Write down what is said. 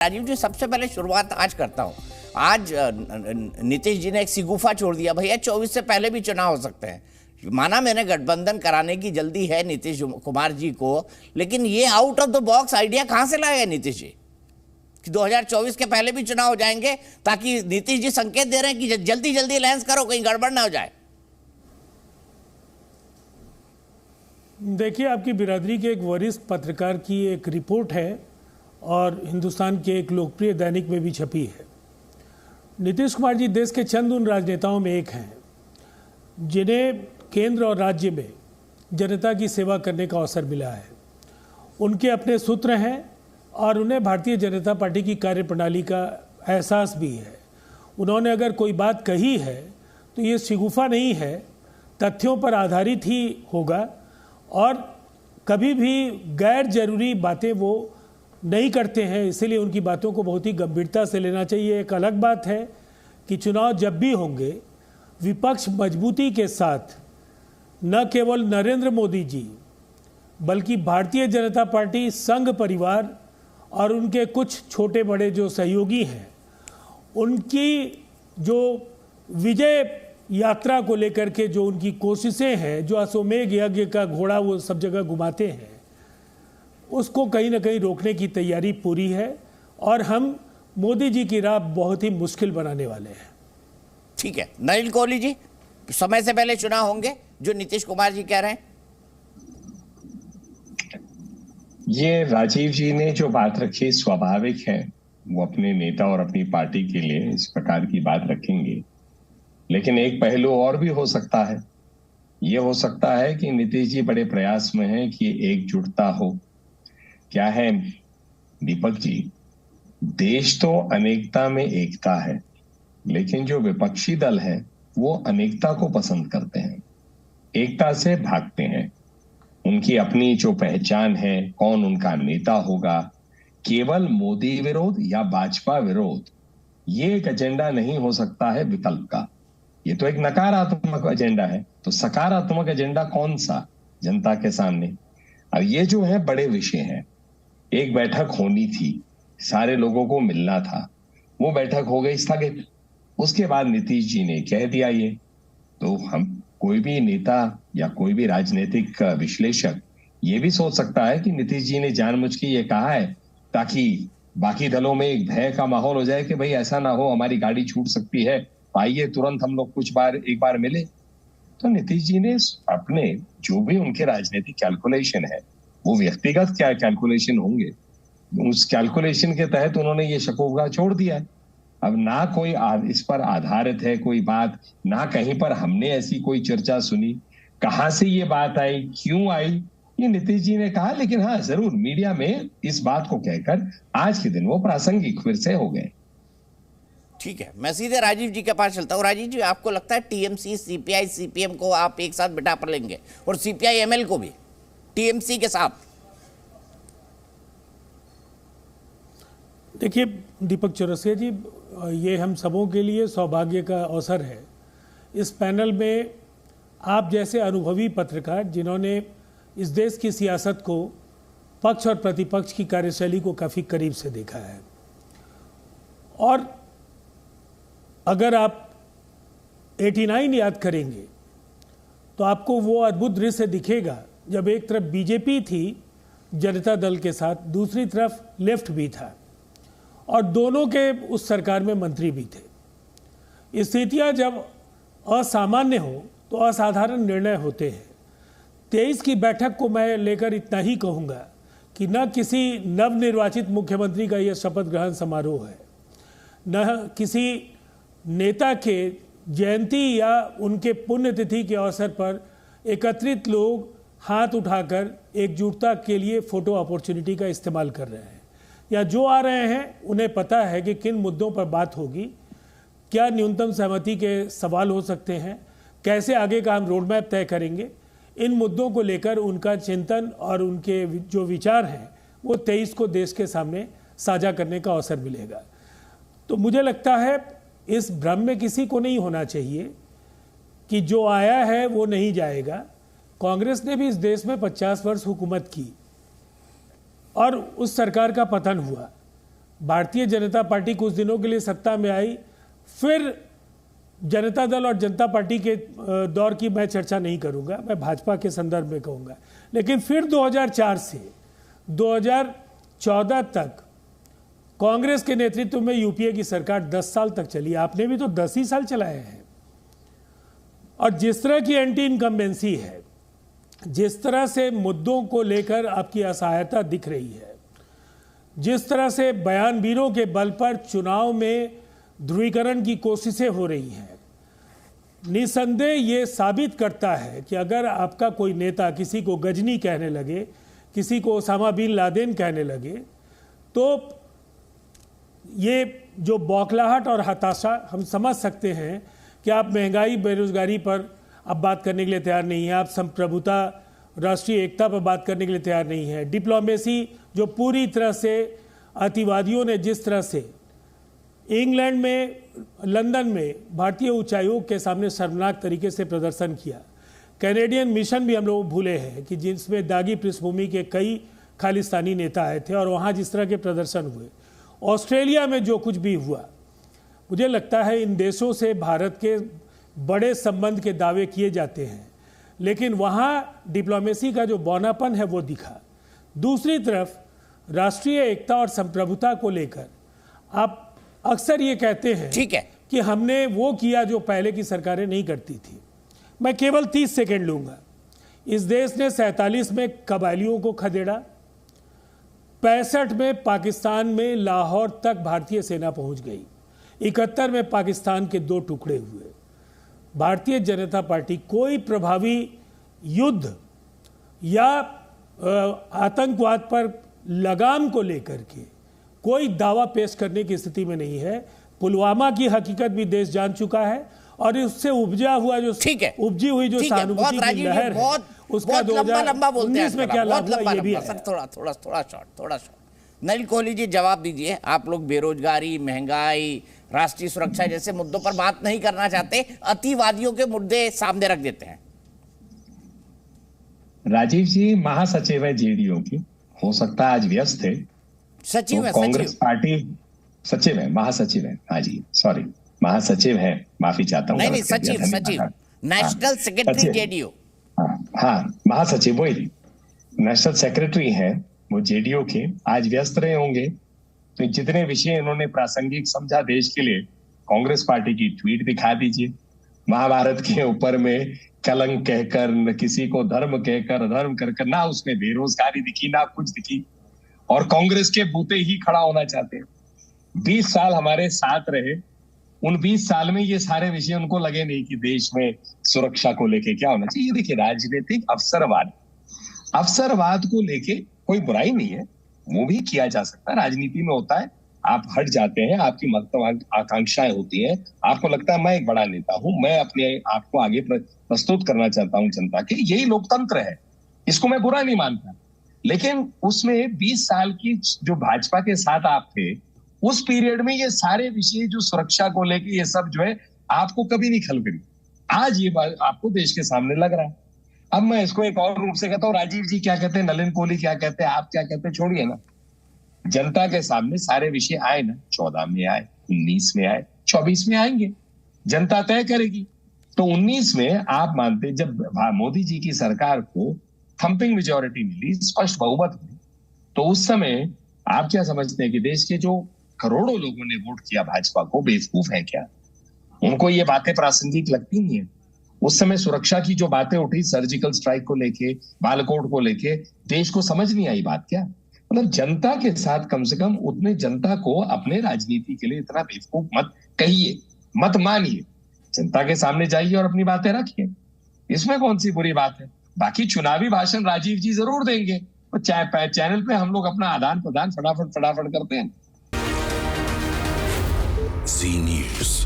राजीव जी, सबसे पहले शुरुआत आज करता हूँ। आज नीतीश जी ने एक सिगुफा छोड़ दिया, भैया 24 से पहले भी चुनाव हो सकते हैं। माना मैंने गठबंधन कराने की जल्दी है नीतीश कुमार जी को, लेकिन ये out of the box idea कहां से लाए नीतीश जी कि 2024 के पहले भी चुनाव हो जाएंगे, ताकि नीतीश जी संकेत दे रहे हैं कि जल्दी जल्दी अलायंस करो, कहीं गड़बड़ ना हो जाए। देखिए, आपकी बिरादरी के एक वरिष्ठ पत्रकार की एक रिपोर्ट है और हिंदुस्तान के एक लोकप्रिय दैनिक में भी छपी है। नीतीश कुमार जी देश के चंद उन राजनेताओं में एक हैं जिन्हें केंद्र और राज्य में जनता की सेवा करने का अवसर मिला है। उनके अपने सूत्र हैं और उन्हें भारतीय जनता पार्टी की कार्यप्रणाली का एहसास भी है। उन्होंने अगर कोई बात कही है तो ये शिगुफा नहीं है, तथ्यों पर आधारित ही होगा और कभी भी गैर जरूरी बातें वो नहीं करते हैं। इसीलिए उनकी बातों को बहुत ही गंभीरता से लेना चाहिए। एक अलग बात है कि चुनाव जब भी होंगे, विपक्ष मजबूती के साथ न केवल नरेंद्र मोदी जी बल्कि भारतीय जनता पार्टी, संघ परिवार और उनके कुछ छोटे बड़े जो सहयोगी हैं, उनकी जो विजय यात्रा को लेकर के जो उनकी कोशिशें हैं, जो अश्वमेध यज्ञ का घोड़ा वो सब जगह घुमाते हैं, उसको कहीं ना कहीं रोकने की तैयारी पूरी है और हम मोदी जी की राह बहुत ही मुश्किल बनाने वाले हैं। ठीक है, नलिन कोहली जी, समय से पहले चुनाव होंगे जो नीतीश कुमार जी कह रहे हैं। ये राजीव जी ने जो बात रखी स्वाभाविक है, वो अपने नेता और अपनी पार्टी के लिए इस प्रकार की बात रखेंगे। लेकिन एक पहलू और भी हो सकता है। ये हो सकता है कि नीतीश जी बड़े प्रयास में हैं कि एकजुटता हो। क्या है दीपक जी, देश तो अनेकता में एकता है, लेकिन जो विपक्षी दल है वो अनेकता को पसंद करते हैं, एकता से भागते हैं। उनकी अपनी जो पहचान है, कौन उनका नेता होगा, केवल मोदी विरोध या भाजपा विरोध, ये एक एजेंडा नहीं हो सकता है विकल्प का। ये तो एक नकारात्मक एजेंडा है। तो सकारात्मक एजेंडा कौन सा जनता के सामने? अब ये जो है बड़े विषय हैं। एक बैठक होनी थी, सारे लोगों को मिलना था, वो बैठक हो गई स्थगित। उसके बाद नीतीश जी ने कह दिया ये। तो हम कोई भी नेता या कोई भी राजनीतिक विश्लेषक ये भी सोच सकता है कि नीतीश जी ने जानबूझ के ये कहा है ताकि बाकी दलों में एक भय का माहौल हो जाए कि भाई ऐसा ना हो, हमारी गाड़ी छूट सकती है, आइए तुरंत हम लोग एक बार मिले। तो नीतीश जी ने अपने जो भी उनके राजनीतिक कैलकुलेशन है, वो व्यक्तिगत क्या कैलकुलेशन होंगे, उस कैलकुलेशन के तहत उन्होंने ये शकोगा छोड़ दिया है। अब ना कोई इस पर आधारित है कोई बात, ना कहीं पर हमने ऐसी कोई चर्चा सुनी। कहां से ये बात आई, क्यों आई, ये नीतीश जी ने कहा। लेकिन हाँ, जरूर मीडिया में इस बात को कहकर आज के दिन वो प्रासंगिक फिर से हो गए। ठीक है, मैं सीधे राजीव जी के पास चलता हूँ। राजीव जी, आपको लगता है टीएमसी, सीपीआई, सीपीएम को आप एक साथ बिठा पर लेंगे और सीपीआई एमएल को भी टीएमसी के साथ? देखिए दीपक चौरसिया जी, ये हम सबों के लिए सौभाग्य का अवसर है। इस पैनल में आप जैसे अनुभवी पत्रकार, जिन्होंने इस देश की सियासत को, पक्ष और प्रतिपक्ष की कार्यशैली को काफ़ी करीब से देखा है, और अगर आप 89 याद करेंगे तो आपको वो अद्भुत दृश्य दिखेगा जब एक तरफ बीजेपी थी जनता दल के साथ, दूसरी तरफ लेफ्ट भी था और दोनों के उस सरकार में मंत्री भी थे। स्थितियां जब असामान्य हो तो असाधारण निर्णय होते हैं। 23 की बैठक को मैं लेकर इतना ही कहूँगा कि न किसी नवनिर्वाचित मुख्यमंत्री का यह शपथ ग्रहण समारोह है, न किसी नेता के जयंती या उनके पुण्यतिथि के अवसर पर एकत्रित लोग हाथ उठाकर एकजुटता के लिए फोटो अपॉर्चुनिटी का इस्तेमाल कर रहे हैं, या जो आ रहे हैं उन्हें पता है कि किन मुद्दों पर बात होगी, क्या न्यूनतम सहमति के सवाल हो सकते हैं, कैसे आगे का हम रोड मैप तय करेंगे। इन मुद्दों को लेकर उनका चिंतन और उनके जो विचार हैं वो 23 को देश के सामने साझा करने का अवसर मिलेगा। तो मुझे लगता है इस भ्रम में किसी को नहीं होना चाहिए कि जो आया है वो नहीं जाएगा। कांग्रेस ने भी इस देश में 50 वर्ष हुकूमत की और उस सरकार का पतन हुआ। भारतीय जनता पार्टी कुछ दिनों के लिए सत्ता में आई, फिर जनता दल और जनता पार्टी के दौर की मैं चर्चा नहीं करूंगा, मैं भाजपा के संदर्भ में कहूंगा। लेकिन फिर 2004 से 2014 तक कांग्रेस के नेतृत्व में यूपीए की सरकार 10 साल तक चली। आपने भी तो 10 ही साल चलाए हैं। और जिस तरह की एंटी इनकम्बेंसी है, जिस तरह से मुद्दों को लेकर आपकी असहायता दिख रही है, जिस तरह से बयानवीरों के बल पर चुनाव में ध्रुवीकरण की कोशिशें हो रही हैं, निसंदेह ये साबित करता है कि अगर आपका कोई नेता किसी को गजनी कहने लगे, किसी को ओसामा बिन लादेन कहने लगे, तो ये जो बौखलाहट और हताशा हम समझ सकते हैं कि आप महंगाई बेरोजगारी पर अब बात करने के लिए तैयार नहीं है, आप संप्रभुता राष्ट्रीय एकता पर बात करने के लिए तैयार नहीं है। डिप्लोमेसी जो पूरी तरह से अतिवादियों ने जिस तरह से इंग्लैंड में, लंदन में भारतीय उच्चायोग के सामने शर्मनाक तरीके से प्रदर्शन किया। कैनेडियन मिशन भी हम लोग भूले हैं कि जिसमें दागी पृष्ठभूमि के कई खालिस्तानी नेता आए थे और वहाँ जिस तरह के प्रदर्शन हुए। ऑस्ट्रेलिया में जो कुछ भी हुआ, मुझे लगता है इन देशों से भारत के बड़े संबंध के दावे किए जाते हैं, लेकिन वहाँ डिप्लोमेसी का जो बौनापन है वो दिखा। दूसरी तरफ राष्ट्रीय एकता और संप्रभुता को लेकर आप अक्सर ये कहते हैं ठीक है कि हमने वो किया जो पहले की सरकारें नहीं करती थी। मैं केवल 30 सेकंड लूंगा। इस देश ने 47 में कबायलियों को खदेड़ा, 65 में पाकिस्तान में लाहौर तक भारतीय सेना पहुंच गई, 71 में पाकिस्तान के 2 टुकड़े हुए। भारतीय जनता पार्टी कोई प्रभावी युद्ध या आतंकवाद पर लगाम को लेकर के कोई दावा पेश करने की स्थिति में नहीं है। पुलवामा की हकीकत भी देश जान चुका है और उससे उपजा हुआ जो उपजी हुई जो सहानुभूति की लहर है, उसका 2019 में क्या लाभ हुआ ये भी है। थोड़ा शॉर्ट। नलिन कोहली जी जवाब दीजिए। आप लोग बेरोजगारी, महंगाई, राष्ट्रीय सुरक्षा जैसे मुद्दों पर बात नहीं करना चाहते, अतिवादियों के मुद्दे सामने रख देते हैं। राजीव जी महासचिव है जेडीयू की, हो सकता है आज व्यस्त है। सचिव है, कांग्रेस पार्टी सचिव है, महासचिव है। हाँ जी, सॉरी, महासचिव है, माफी चाहता हूँ। नहीं, सचिव नेशनल सेक्रेटरी जेडीयू। हाँ, महासचिव वही नेशनल सेक्रेटरी है वो जेडीयू के। आज व्यस्त रहे होंगे, तो जितने विषय इन्होंने प्रासंगिक समझा देश के लिए, कांग्रेस पार्टी की ट्वीट दिखा दीजिए। महाभारत के ऊपर में कलंक कहकर, न किसी को धर्म कहकर, अधर्म कर, ना उसमें बेरोजगारी दिखी, ना कुछ दिखी, और कांग्रेस के बूते ही खड़ा होना चाहते हैं। 20 साल हमारे साथ रहे, उन 20 साल में ये सारे विषय उनको लगे नहीं कि देश में सुरक्षा को लेके क्या होना चाहिए। देखिए, राजनीतिक अवसरवाद को लेके कोई बुराई नहीं है, वो भी किया जा सकता है, राजनीति में होता है। आप हट जाते हैं, आपकी महत्वाकांक्षाएं होती हैं, आपको लगता है मैं एक बड़ा नेता हूं, मैं अपने आप को आगे प्रस्तुत करना चाहता हूं जनता के, यही लोकतंत्र है, इसको मैं बुरा नहीं मानता। लेकिन उसमें 20 साल की जो भाजपा के साथ आप थे, उस पीरियड में ये सारे विषय जो सुरक्षा को लेके ये सब जो है आपको कभी नहीं खलगड़ी। आज ये बात आपको देश के सामने लग रहा है। अब मैं इसको एक और रूप से कहता हूँ, राजीव जी क्या कहते हैं, नलिन कोहली क्या कहते हैं, आप क्या कहते हैं, छोड़िए ना। जनता के सामने सारे विषय आए ना, 14 में आए, 19 में आए, 24 में आएंगे, जनता तय करेगी। तो 19 में आप मानते, जब मोदी जी की सरकार को थंपिंग मेजॉरिटी मिली, स्पष्ट बहुमत मिली, तो उस समय आप क्या समझते हैं कि देश के जो करोड़ों लोगों ने वोट किया भाजपा को, बेवकूफ है क्या? उनको ये बातें प्रासंगिक लगती नहीं है। उस समय सुरक्षा की जो बातें उठी, सर्जिकल स्ट्राइक को लेके, बालाकोट को लेके, देश को समझ नहीं आई बात क्या? मतलब जनता के साथ कम से कम उतने जनता को अपने राजनीति के लिए इतना बेवकूफ मत कहिए, मत मानिए। जनता के सामने जाइए और अपनी बातें रखिए, इसमें कौन सी बुरी बात है? बाकी चुनावी भाषण राजीव जी जरूर देंगे, तो चैनल पे हम लोग अपना आदान प्रदान फटाफट करते हैं। जी न्यूज़।